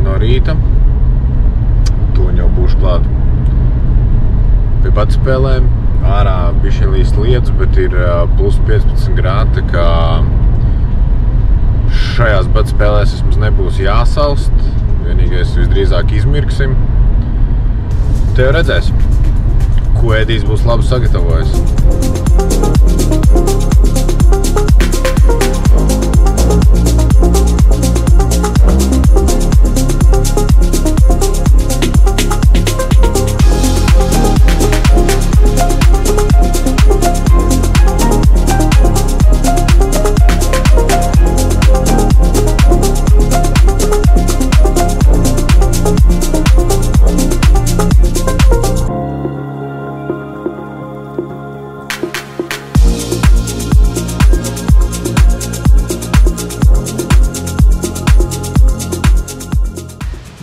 no rīta. Tūņ jau būšu klāt pie badspēlēm. Ārā bišķiņ līst lietus, bet ir plus 15 grādi, tā kā šajās badspēlēs vismaz nebūs jāsalst. Vienīgais visdrīzāk izmirksim. Tev redzēs, ko ēdīs būs labi sagatavojis.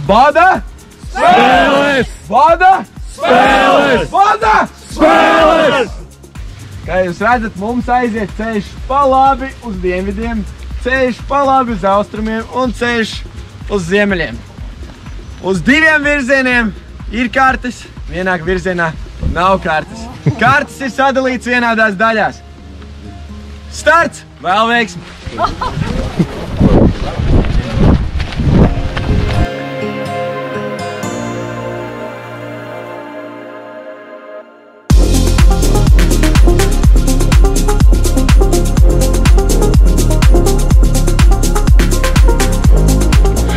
Bada! Spēles! Bada! Spēles! Bada! Spēles! Kā jūs redzat, mums aiziet ceļš pa labi uz dienvidiem, ceļš pa labi uz austrumiem un ceļš uz ziemeļiem. Uz diviem virzieniem ir kartes, vienā virzienā nav kartes. Kartes ir sadalīts vienādās daļās. Starts! Vēl veiksmi!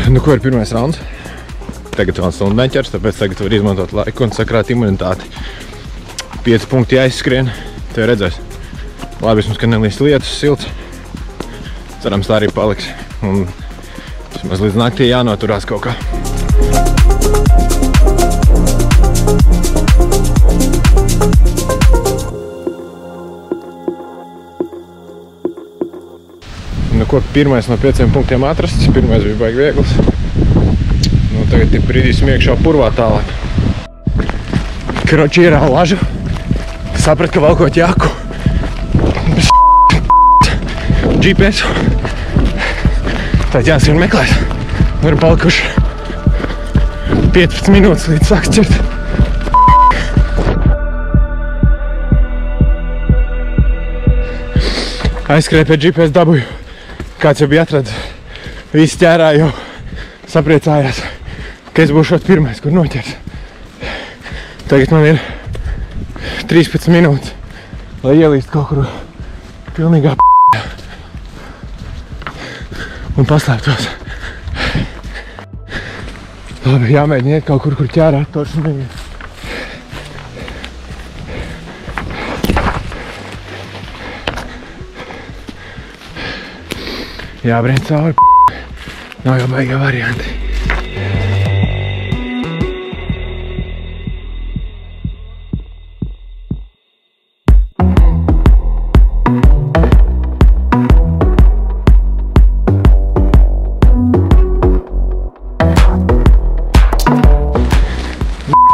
Nu, ko ir pirmais rauns? Tagad vēl stundu neķers, tāpēc tagad var izmantot laiku un sakrāt imunitāti. 5 punkti jāizskrien, tev redzēs. Labi, vismaz, ka nelīst lietus, silts. Cerams, tā arī paliks. Un vismaz līdz naktī jānoturās kaut kā. Nu, ko pirmais no 5 punktiem atrasts, pirmais bija baigi viegls. Nu, tagad ir brīdīs iekšā purvā tālāk. Kroči ierāva lažu, saprat, ka valkot jaku. GPS. Tad jāsaka meklēt. Ir palikuši 15 minūtes līdz sāks ķert. Aizskrēju pie GPS dabūju. Kāds jau bija atradis, visi ķērā jau sapriecājās, ka es būšu pirmais, kur noķers. Tagad man ir 13 minūtes, lai ielīst kaut kur pilnīgā un paslēptos. Labi, jāmēģina iet kaut kur, kur ķērā toršinīgi. Jābrien cauri, nav jau baigā varianti.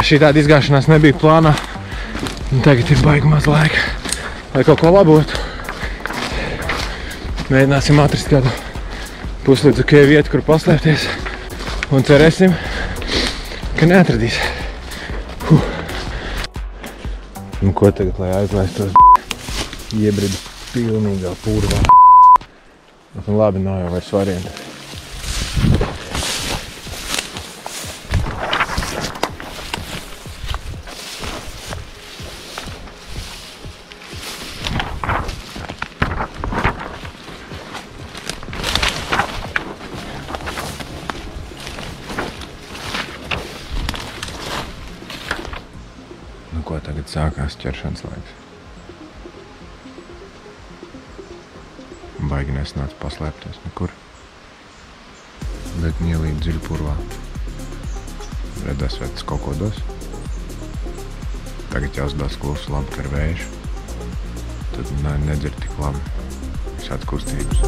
Šī tāda izgāšanās nebija plānā, un tagad ir baigi maz laika, lai kaut ko labotu. Mēģināsim atrast kādu puslīdz ok vietu, kur paslēpties, un cerēsim, ka neatradīs. Un ko tagad, lai aizlaistos iebridi pilnīgā purvā. Un labi, nav jau vairs varianti. Ko tagad sākās ķeršanas laiks. Baigi nesnāca paslēpties nekur. Bet ielīt dziļi purvā. Redzēs, vai tas kaut ko dos. Tagad jāuzdās klusu labi, ka ar vēju. Tad nedzird tik labi. Visāds kustības.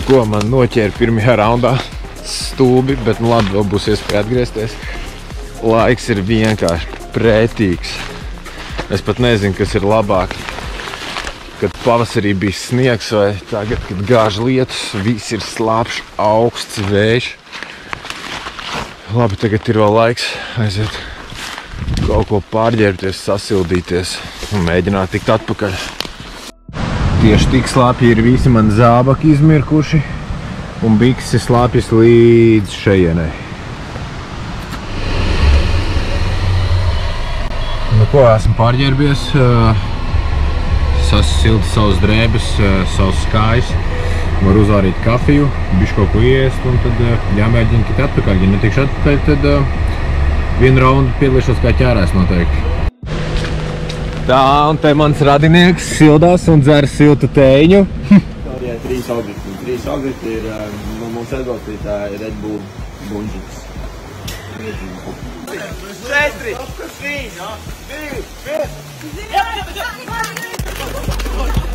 ko man noķēra pirmajā raundā stūbi, bet nu labi, vēl būs iespēja atgriezties. Laiks ir vienkārši pretīgs. Es pat nezinu, kas ir labāk. Kad pavasarī bija sniegs vai tagad, kad gāž lietus, viss ir slāpš, augsts vējš. Labi, tagad ir vēl laiks aiziet kaut ko pārģērbties, sasildīties un mēģināt tikt atpakaļ. Tieši tik slāpji ir visi man zābaki izmirkuši un bikses slāpjas līdz šejienai. Nu ko, esmu pārģērbies. Sasildu savus drēbes, savus skājus, var uzvārīt kafiju, bišķi kaut ko iest un tad jāmēģina tikt atpakaļ. Ja netikšu atpakaļ, tad vienu raundu piedalīšos kā ķērēs noteikti. Tā, un te mans radinieks sildās un dzer siltu tēņu. Jā, 3 augriti. 3 augriti ir mums atbalstītāji Red Bull buņģis. 4, 3, 2, 1.